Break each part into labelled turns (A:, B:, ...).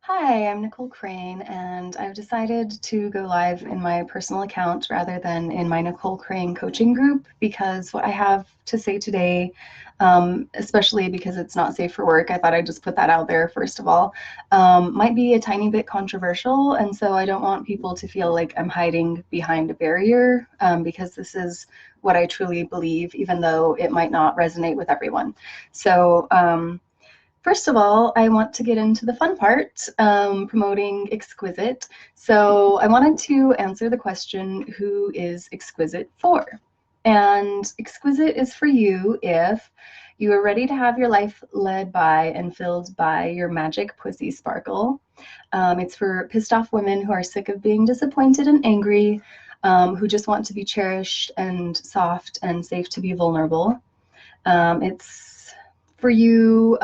A: Hi, I'm Nicole Crane, and I've decided to go live in my personal account rather than in my Nicole Crane coaching group because what I have to say today, especially because it's not safe for work, I thought I'd just put that out there first of all, might be a tiny bit controversial, and so I don't want people to feel like I'm hiding behind a barrier because this is what I truly believe, even though it might not resonate with everyone. So, first of all, I want to get into the fun part, promoting Exquisite. So I wanted to answer the question, who is Exquisite for? And Exquisite is for you if you are ready to have your life led by and filled by your magic pussy sparkle. It's for pissed off women who are sick of being disappointed and angry, who just want to be cherished and soft and safe to be vulnerable. It's for you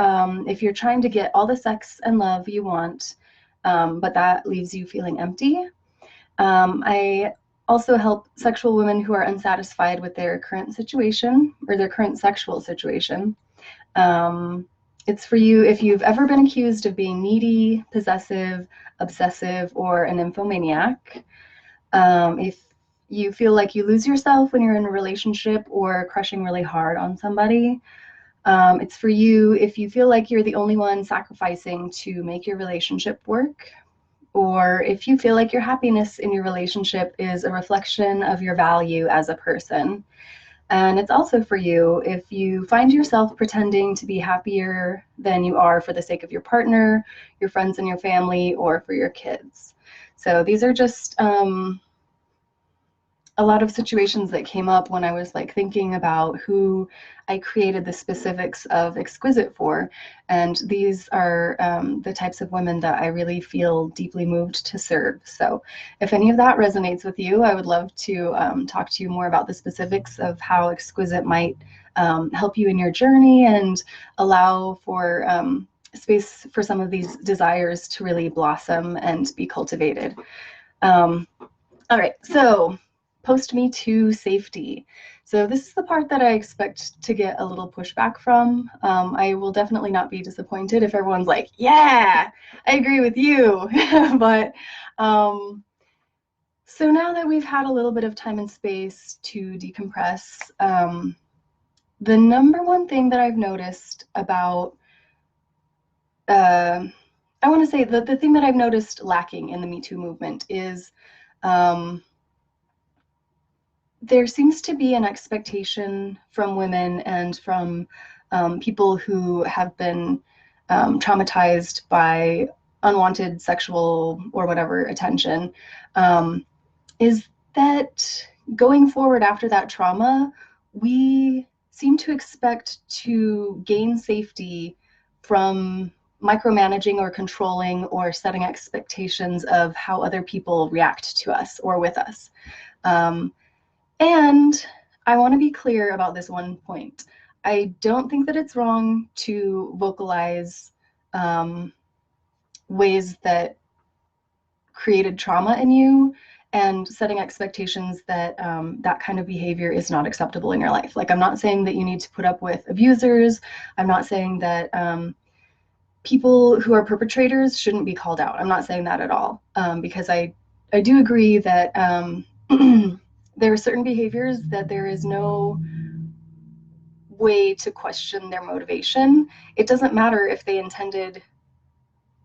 A: if you're trying to get all the sex and love you want, but that leaves you feeling empty. I also help sexual women who are unsatisfied with their current situation or their current sexual situation. It's for you if you've ever been accused of being needy, possessive, obsessive, or an nymphomaniac. If you feel like you lose yourself when you're in a relationship or crushing really hard on somebody. It's for you if you feel like you're the only one sacrificing to make your relationship work, or if you feel like your happiness in your relationship is a reflection of your value as a person. And it's also for you if you find yourself pretending to be happier than you are for the sake of your partner, your friends and your family, or for your kids. So these are just a lot of situations that came up when I was like thinking about who I created the specifics of Exquisite for. And these are the types of women that I really feel deeply moved to serve. So if any of that resonates with you, I would love to talk to you more about the specifics of how Exquisite might help you in your journey and allow for space for some of these desires to really blossom and be cultivated. All right, so post-MeToo safety. So this is the part that I expect to get a little pushback from. I will definitely not be disappointed if everyone's like, yeah, I agree with you. But so now that we've had a little bit of time and space to decompress, the number one thing that I've noticed about, I want to say that the thing that I've noticed lacking in the Me Too movement is there seems to be an expectation from women and from people who have been traumatized by unwanted sexual or whatever attention, is that going forward after that trauma, we seem to expect to gain safety from micromanaging or controlling or setting expectations of how other people react to us or with us. And I want to be clear about this one point. I don't think that it's wrong to vocalize ways that created trauma in you and setting expectations that that kind of behavior is not acceptable in your life. Like, I'm not saying that you need to put up with abusers. I'm not saying that people who are perpetrators shouldn't be called out. I'm not saying that at all, because I do agree that there are certain behaviors that there is no way to question their motivation. It doesn't matter if they intended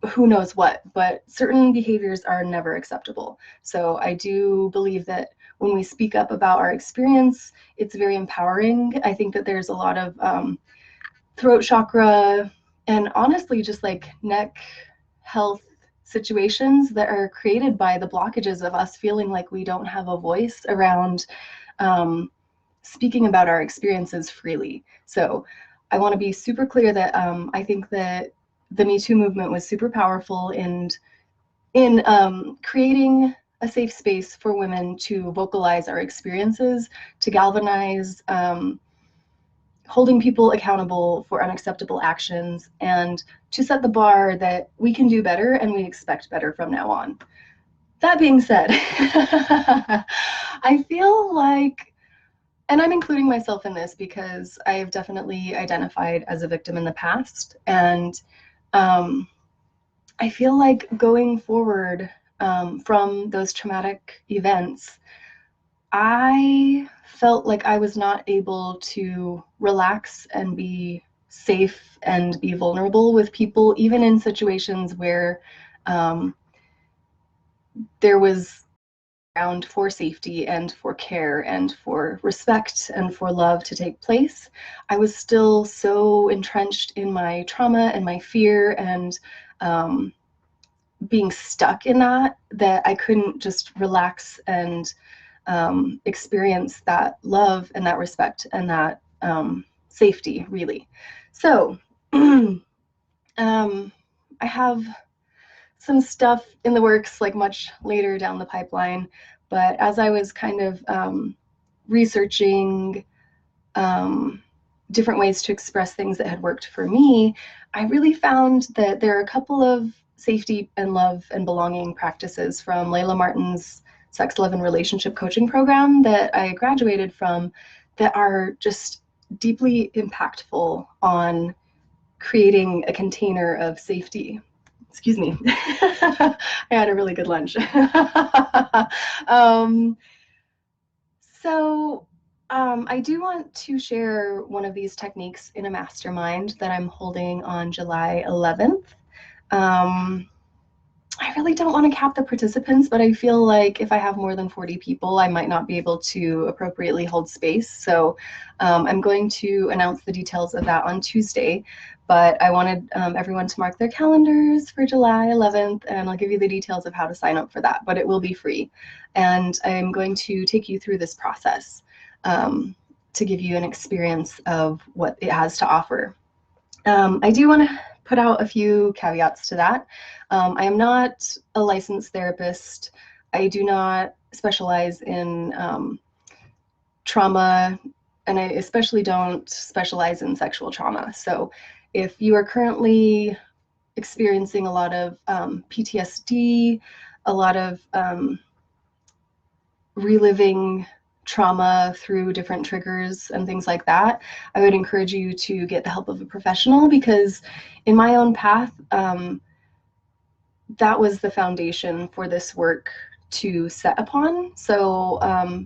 A: who knows what, but certain behaviors are never acceptable. So I do believe that when we speak up about our experience, it's very empowering. I think that there's a lot of throat chakra and honestly just like neck health situations that are created by the blockages of us feeling like we don't have a voice around speaking about our experiences freely. So I want to be super clear that I think that the Me Too movement was super powerful in creating a safe space for women to vocalize our experiences, to galvanize holding people accountable for unacceptable actions, and to set the bar that we can do better and we expect better from now on. That being said, I feel like, and I'm including myself in this because I've definitely identified as a victim in the past, and I feel like going forward from those traumatic events, I felt like I was not able to relax and be safe and be vulnerable with people, even in situations where um, there was ground for safety and for care and for respect and for love to take place. I was still so entrenched in my trauma and my fear and being stuck in that I couldn't just relax and experience that love and that respect and that safety, really. So I have some stuff in the works, like much later down the pipeline. But as I was kind of researching um, different ways to express things that had worked for me, I really found that there are a couple of safety and love and belonging practices from Layla Martin's Sex, Love, and Relationship Coaching Program that I graduated from that are just deeply impactful on creating a container of safety. Excuse me. I had a really good lunch. um, so I do want to share one of these techniques in a mastermind that I'm holding on July 11th. Um, I really don't want to cap the participants, but I feel like if I have more than 40 people, I might not be able to appropriately hold space. So I'm going to announce the details of that on Tuesday, but I wanted everyone to mark their calendars for July 11th, and I'll give you the details of how to sign up for that, but it will be free. And I'm going to take you through this process to give you an experience of what it has to offer. I do want to put out a few caveats to that. I am not a licensed therapist. I do not specialize in trauma, and I especially don't specialize in sexual trauma. So if you are currently experiencing a lot of PTSD, a lot of reliving trauma through different triggers and things like that, I would encourage you to get the help of a professional, because in my own path, that was the foundation for this work to set upon. So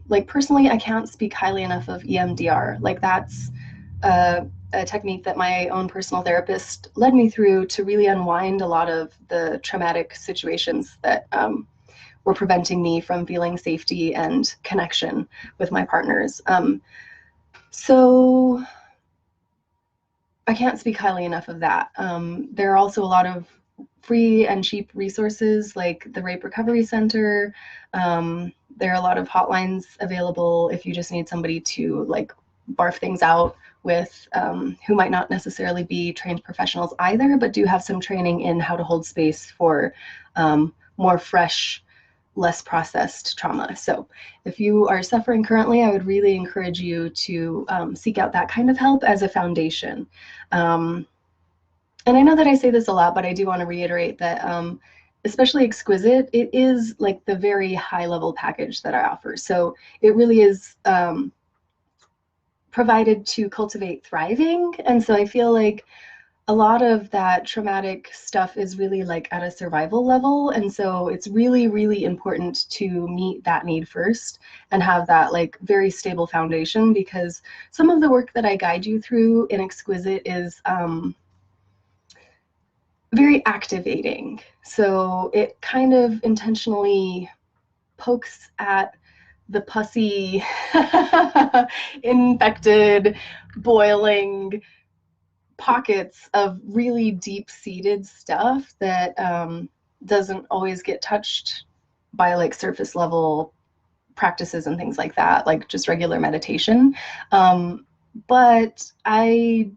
A: like personally, I can't speak highly enough of EMDR. Like that's a technique that my own personal therapist led me through to really unwind a lot of the traumatic situations that were preventing me from feeling safety and connection with my partners. So I can't speak highly enough of that. There are also a lot of free and cheap resources like the Rape Recovery Center. There are a lot of hotlines available if you just need somebody to like barf things out with, who might not necessarily be trained professionals either, but do have some training in how to hold space for more fresh, less processed trauma. So if you are suffering currently, I would really encourage you to seek out that kind of help as a foundation. And I know that I say this a lot, but I do want to reiterate that especially Exquisite, it is like the very high level package that I offer. So it really is provided to cultivate thriving. And so I feel like a lot of that traumatic stuff is really like at a survival level. And so it's really, really important to meet that need first and have that like very stable foundation, because some of the work that I guide you through in Exquisite is very activating. So it kind of intentionally pokes at the pussy, infected, boiling pockets of really deep-seated stuff that doesn't always get touched by like surface level practices and things like that, like just regular meditation. But I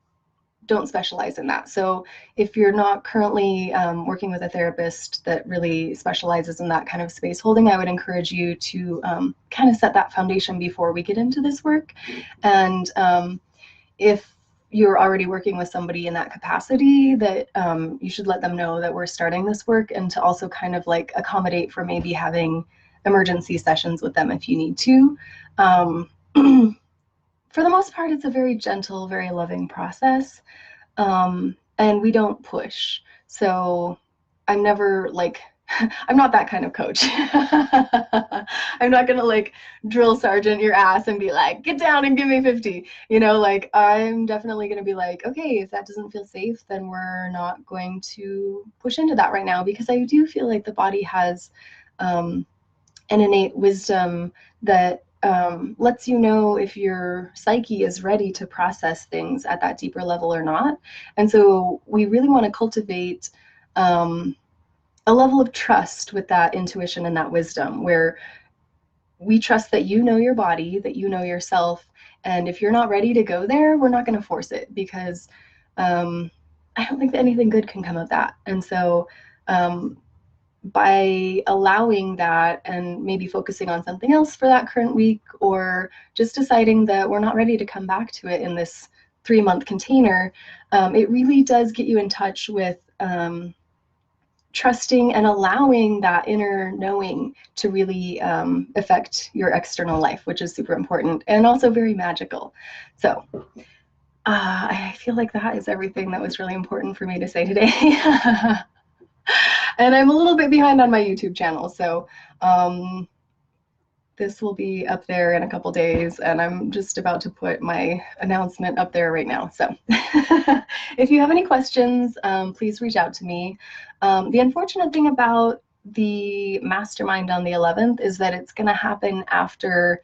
A: don't specialize in that. So if you're not currently working with a therapist that really specializes in that kind of space holding, I would encourage you to kind of set that foundation before we get into this work. And if you're already working with somebody in that capacity, that you should let them know that we're starting this work, and to also kind of like accommodate for maybe having emergency sessions with them if you need to. For the most part, it's a very gentle, very loving process, and we don't push. So I'm never like, I'm not that kind of coach. I'm not gonna like drill sergeant your ass and be like, get down and give me 50. You know, like I'm definitely gonna be like, okay, if that doesn't feel safe, then we're not going to push into that right now, because I do feel like the body has an innate wisdom that lets you know if your psyche is ready to process things at that deeper level or not. And so we really want to cultivate a level of trust with that intuition and that wisdom, where we trust that you know your body, that you know yourself. And if you're not ready to go there, we're not going to force it, because I don't think that anything good can come of that. And so by allowing that and maybe focusing on something else for that current week, or just deciding that we're not ready to come back to it in this 3-month container, it really does get you in touch with trusting and allowing that inner knowing to really affect your external life, which is super important and also very magical. So I feel like that is everything that was really important for me to say today. And I'm a little bit behind on my YouTube channel, so this will be up there in a couple days, and I'm just about to put my announcement up there right now. So if you have any questions, please reach out to me. The unfortunate thing about the mastermind on the 11th is that it's going to happen after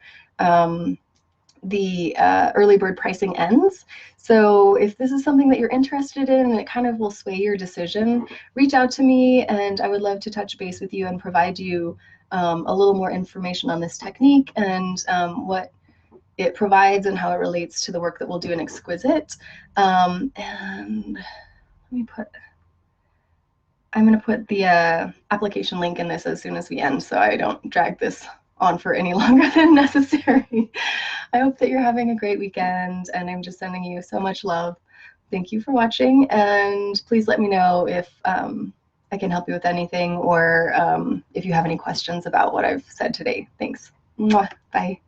A: the early bird pricing ends. So if this is something that you're interested in and it kind of will sway your decision, reach out to me, and I would love to touch base with you and provide you a little more information on this technique and what it provides and how it relates to the work that we'll do in Exquisite. And let me put, I'm going to put the application link in this as soon as we end, so I don't drag this on for any longer than necessary. I hope that you're having a great weekend, and I'm just sending you so much love. Thank you for watching, and please let me know if I can help you with anything, or if you have any questions about what I've said today. Thanks. Mwah. Bye.